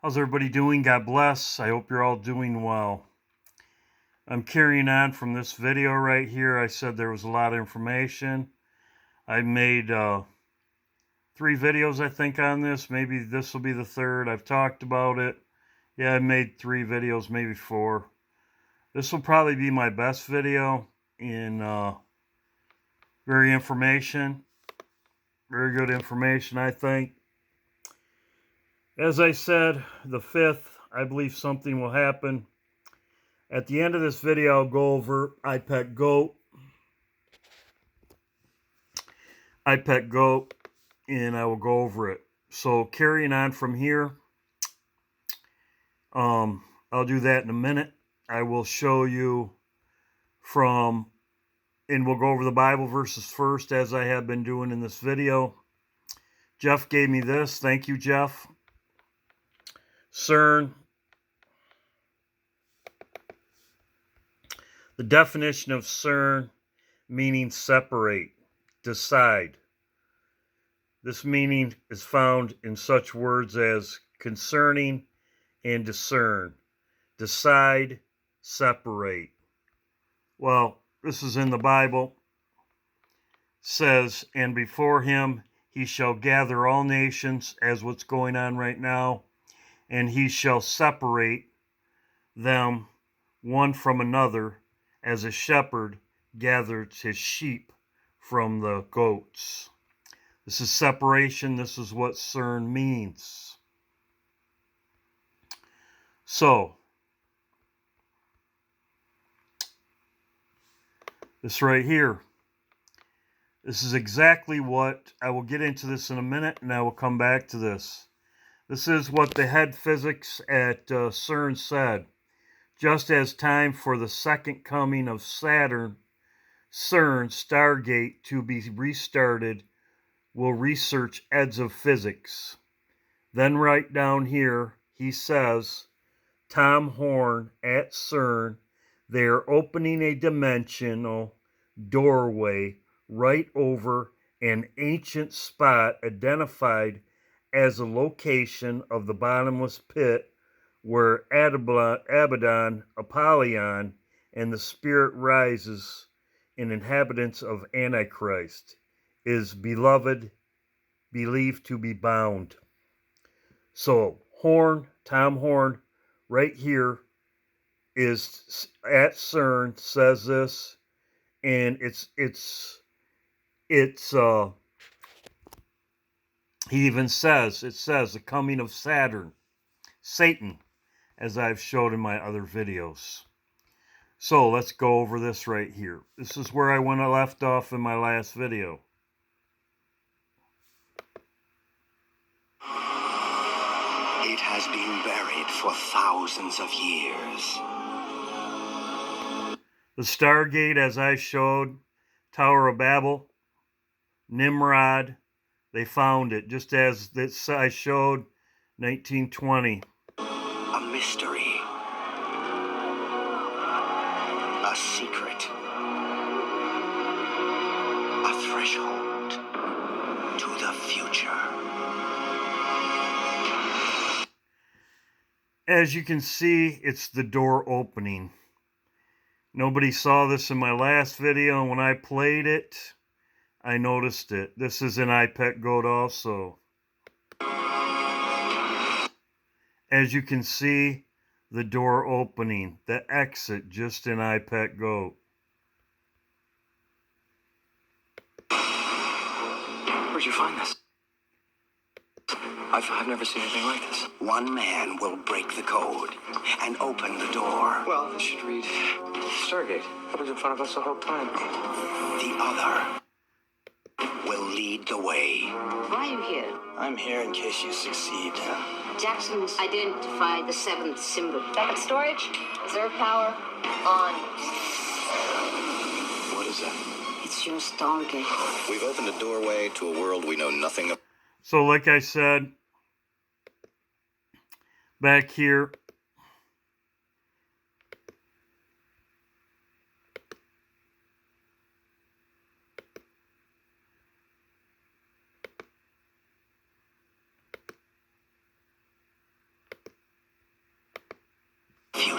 How's everybody doing? God bless. I hope you're all doing well. I'm carrying on from this video right here. I said there was a lot of information. I made 3 videos, I think, on this. Maybe this will be the third. I've talked about it. Yeah, I made 3 videos, maybe 4. This will probably be my best video in very good information, I think. As I said, the 5th, I believe something will happen. At the end of this video, I'll go over iPet Goat, and I will go over it. So carrying on from here, I'll do that in a minute. I will show you and we'll go over the Bible verses first, as I have been doing in this video. Jeff gave me this. Thank you, Jeff. Cern. The definition of Cern, meaning separate, decide. This meaning is found in such words as concerning and discern. Decide, separate. Well, this is in the Bible. It says, and before him he shall gather all nations, as what's going on right now, and he shall separate them one from another, as a shepherd gathers his sheep from the goats. This is separation. This is what Cern means. So, this right here, this is exactly what, I will get into this in a minute, and I will come back to this. This is what the head physics at Cern said. Just as time for the second coming of Saturn, Cern, Stargate, to be restarted, will research edge of physics. Then right down here, he says, Tom Horn at Cern, they are opening a dimensional doorway right over an ancient spot identified as a location of the bottomless pit where Abaddon, Apollyon, and the spirit rises in inhabitants of Antichrist, is believed to be bound. So Tom Horn, right here, is at Cern, says this, and he even says, it says the coming of Saturn, Satan, as I've showed in my other videos. So let's go over this right here. This is where I left off in my last video. It has been buried for thousands of years. The Stargate, as I showed, Tower of Babel, Nimrod, they found it, just as this I showed, 1920. A mystery. A secret. A threshold to the future. As you can see, it's the door opening. Nobody saw this in my last video, and when I played it, I noticed it. This is in iPet Goat also. As you can see, the door opening, the exit, just in iPet Goat. Where'd you find this? I've never seen anything like this. One man will break the code and open the door. Well, this should read Stargate. That was in front of us the whole time. The other will lead the way. Why are you here? I'm here in case you succeed. Jackson's identified the 7th symbol. Backup storage, reserve power, on. What is that? It's your Stargate. We've opened a doorway to a world we know nothing of. So like I said, back here,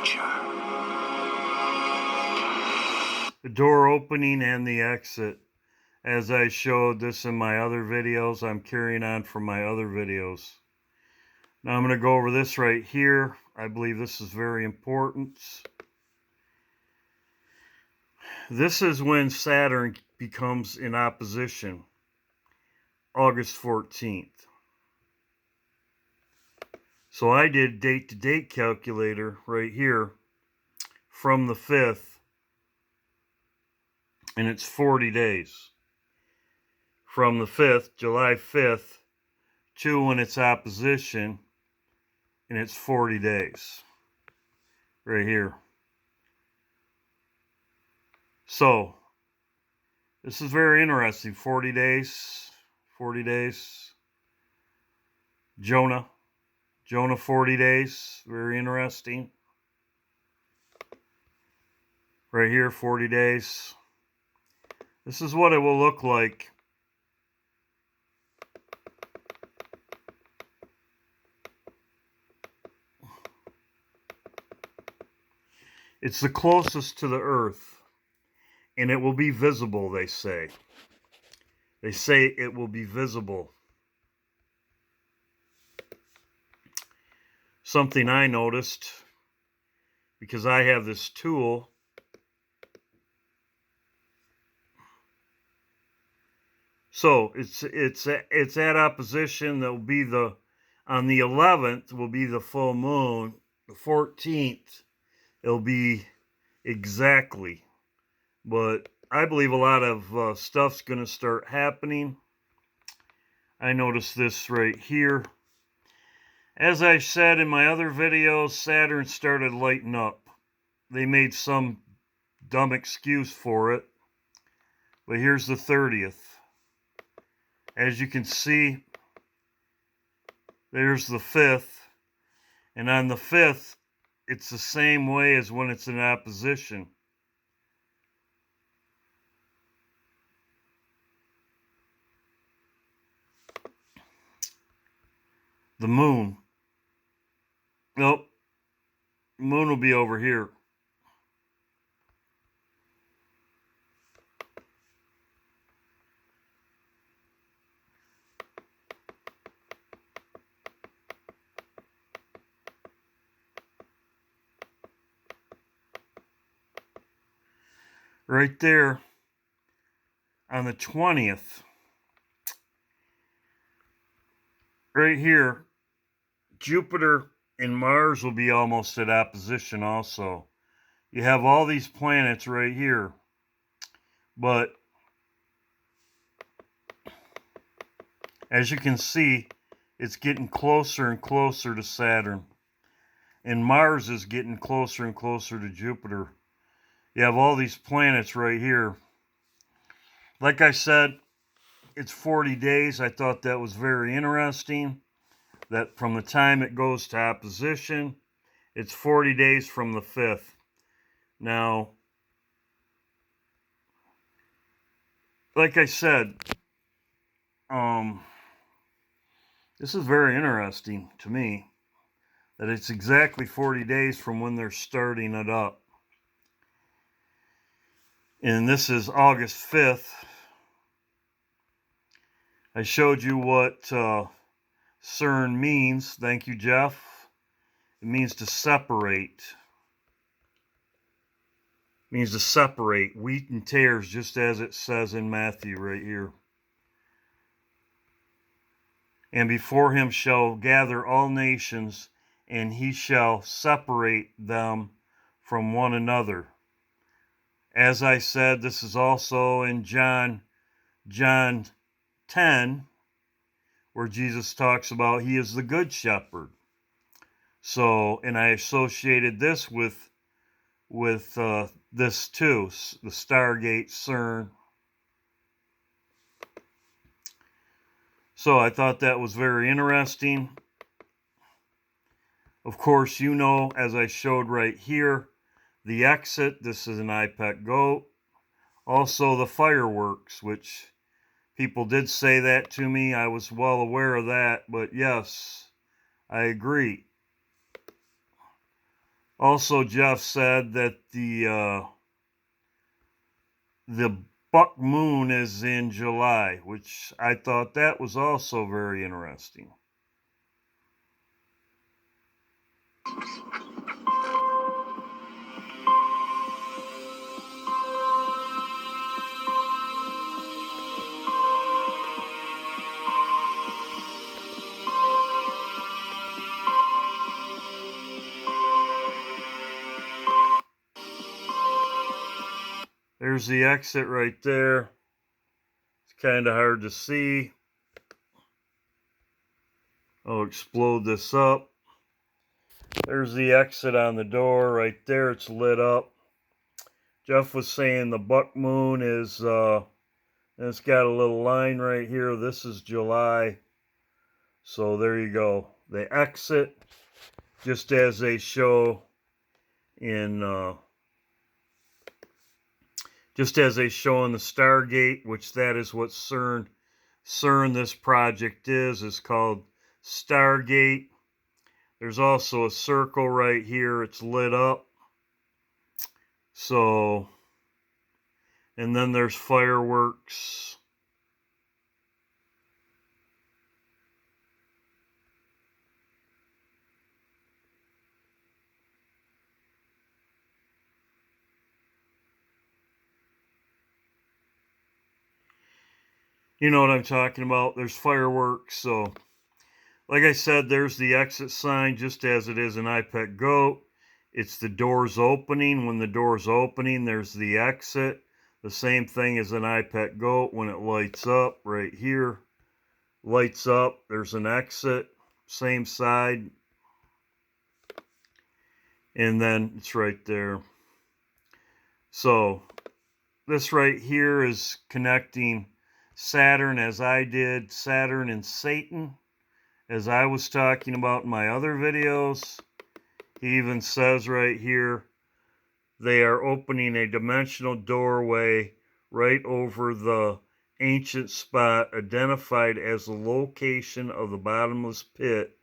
future. The door opening and the exit. As I showed this in my other videos, I'm carrying on from my other videos. Now I'm going to go over this right here. I believe this is very important. This is when Saturn becomes in opposition, August 14th. So I did date-to-date calculator right here from the 5th, and it's 40 days. From the 5th, July 5th, to when it's opposition, and it's 40 days. Right here. So, this is very interesting. 40 days. 40 days. Jonah 40 days. Very interesting. Right here, 40 days. This is what it will look like. It's the closest to the Earth, and it will be visible, they say. They say it will be visible. Something I noticed, because I have this tool. So it's at opposition. That will be on the 11th will be the full moon. The 14th it'll be exactly. But I believe a lot of stuff's going to start happening. I noticed this right here. As I said in my other videos, Saturn started lighting up. They made some dumb excuse for it. But here's the 30th. As you can see, there's the 5th. And on the 5th, it's the same way as when it's in opposition. The moon. Nope. Moon will be over here. Right there on the 20th. Right here, Jupiter and Mars will be almost at opposition also. You have all these planets right here. But as you can see, it's getting closer and closer to Saturn. And Mars is getting closer and closer to Jupiter. You have all these planets right here. Like I said, it's 40 days. I thought that was very interesting. That from the time it goes to opposition, it's 40 days from the 5th. Now, like I said, this is very interesting to me. That it's exactly 40 days from when they're starting it up. And this is August 5th. I showed you what Cern means. Thank you, Jeff. It means to separate. It means to separate wheat and tares, just as it says in Matthew right here. And before him shall gather all nations, and he shall separate them from one another. As I said, this is also in John 10, where Jesus talks about he is the good shepherd. So, and I associated this with this too, the Stargate, Cern. So I thought that was very interesting. Of course, you know, as I showed right here, the exit, this is an IPEC GOAT. Also the fireworks, which people did say that to me. I was well aware of that, but yes, I agree. Also, Jeff said that the buck moon is in July, which I thought that was also very interesting. There's the exit right there. It's kind of hard to see. I'll explode this up. There's the exit on the door right there. It's lit up. Jeff was saying the buck moon is, it's got a little line right here. This is July. So there you go. They exit just as they show in the Stargate, which that is what CERN this project is called Stargate. There's also a circle right here. It's lit up. So, and then there's fireworks. You know what I'm talking about. There's fireworks. So, like I said, there's the exit sign just as it is in iPet Goat. It's the doors opening. When the door's opening, there's the exit. The same thing as an iPet Goat when it lights up right here. Lights up, there's an exit. Same side. And then it's right there. So, this right here is connecting Saturn as I did, Saturn and Satan, as I was talking about in my other videos. He even says right here, they are opening a dimensional doorway right over the ancient spot identified as the location of the bottomless pit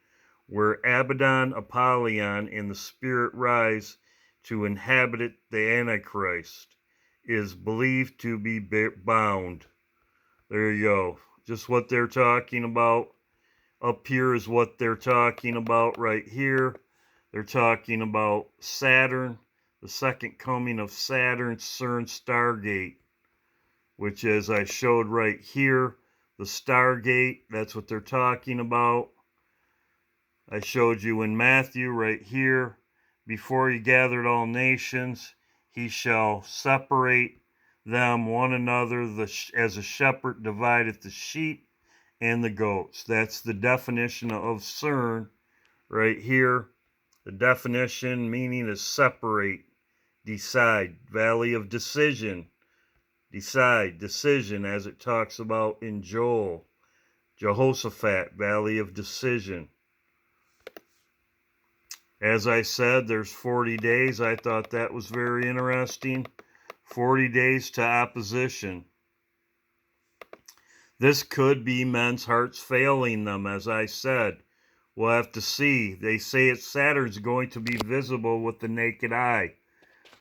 where Abaddon, Apollyon, and the spirit rise to inhabit the Antichrist, is believed to be bound. There you go. Just what they're talking about. Up here is what they're talking about right here. They're talking about Saturn, the second coming of Saturn, Cern Stargate, which, as I showed right here, the Stargate, that's what they're talking about. I showed you in Matthew right here, before he gathered all nations, he shall separate them one another as a shepherd divideth the sheep and the goats. That's the definition of CERN right here. The definition meaning is separate, decide, valley of decision, decide, decision, as it talks about in Joel. Jehoshaphat, valley of decision. As I said, there's 40 days. I thought that was very interesting. 40 days to opposition. This could be men's hearts failing them, as I said. We'll have to see. They say Saturn's going to be visible with the naked eye.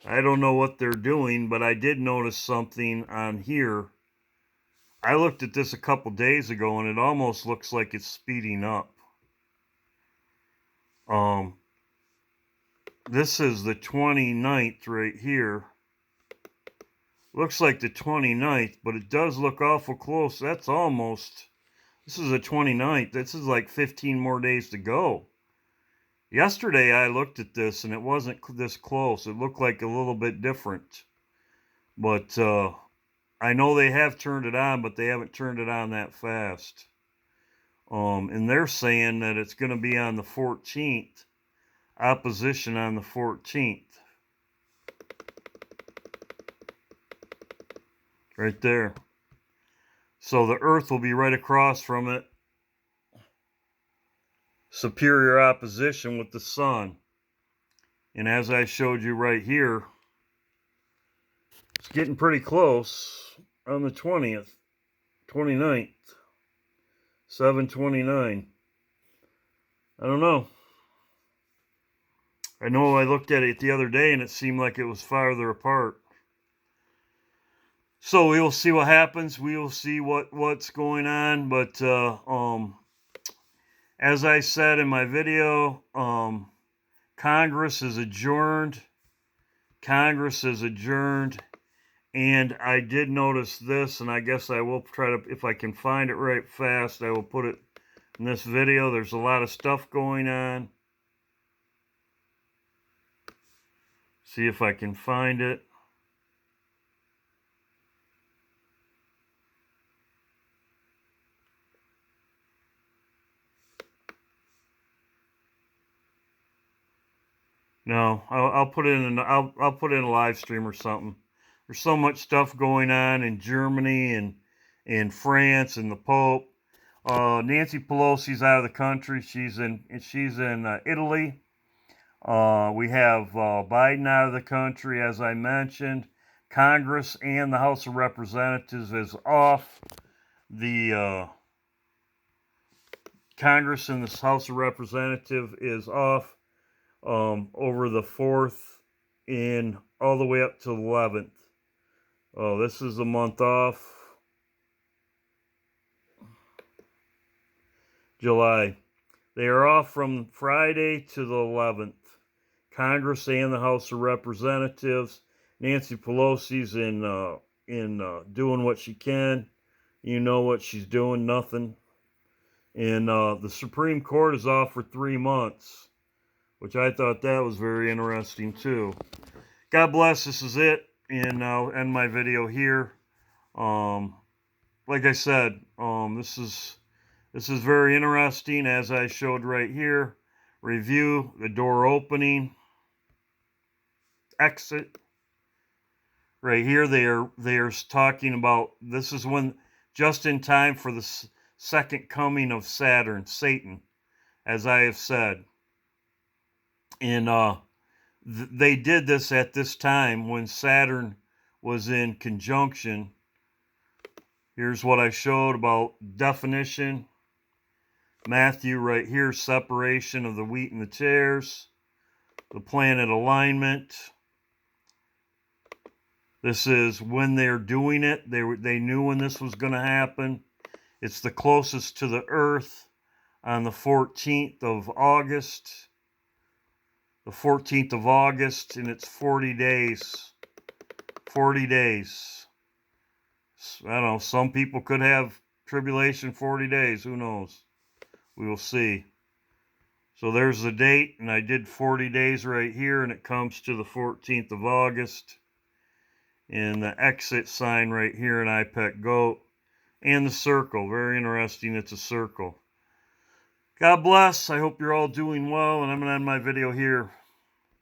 I don't know what they're doing, but I did notice something on here. I looked at this a couple days ago, and it almost looks like it's speeding up. This is the 29th right here. Looks like the 29th, but it does look awful close. That's almost, this is the 29th. This is like 15 more days to go. Yesterday I looked at this and it wasn't this close. It looked like a little bit different. But I know they have turned it on, but they haven't turned it on that fast. And they're saying that it's going to be on the 14th. Opposition on the 14th. Right there. So the Earth will be right across from it. Superior opposition with the Sun. And as I showed you right here, it's getting pretty close on the 20th, 29th, 7/29. I don't know. I know I looked at it the other day and it seemed like it was farther apart. So we will see what happens. We will see what's going on. But as I said in my video, Congress is adjourned. Congress is adjourned. And I did notice this, and I guess I will try to, if I can find it right fast, I will put it in this video. There's a lot of stuff going on. See if I can find it. No, I'll put it in. I'll put it in a live stream or something. There's so much stuff going on in Germany and France and the Pope. Nancy Pelosi's out of the country. She's in Italy. We have Biden out of the country, as I mentioned. Congress and the House of Representatives is off. The Congress and the House of Representatives is off over the 4th and all the way up to the 11th. Oh, this is a month off. July. They are off from Friday to the 11th. Congress and the House of Representatives. Nancy Pelosi's in doing what she can. You know what she's doing, nothing. And the Supreme Court is off for 3 months, which I thought that was very interesting too. God bless. This is it, and I'll end my video here. Like I said, this is very interesting, as I showed right here. Review the door opening, exit. Right here, they are talking about this is when just in time for the second coming of Saturn, Satan, as I have said. And they did this at this time when Saturn was in conjunction. Here's what I showed about definition. Matthew right here, separation of the wheat and the tares. The planet alignment. This is when they're doing it. They knew when this was going to happen. It's the closest to the Earth on the 14th of August. The 14th of August, and it's 40 days. 40 days. I don't know, some people could have tribulation 40 days. Who knows? We will see. So there's the date, and I did 40 days right here, and it comes to the 14th of August. And the exit sign right here in iPet Goat. And the circle. Very interesting. It's a circle. God bless. I hope you're all doing well, and I'm going to end my video here.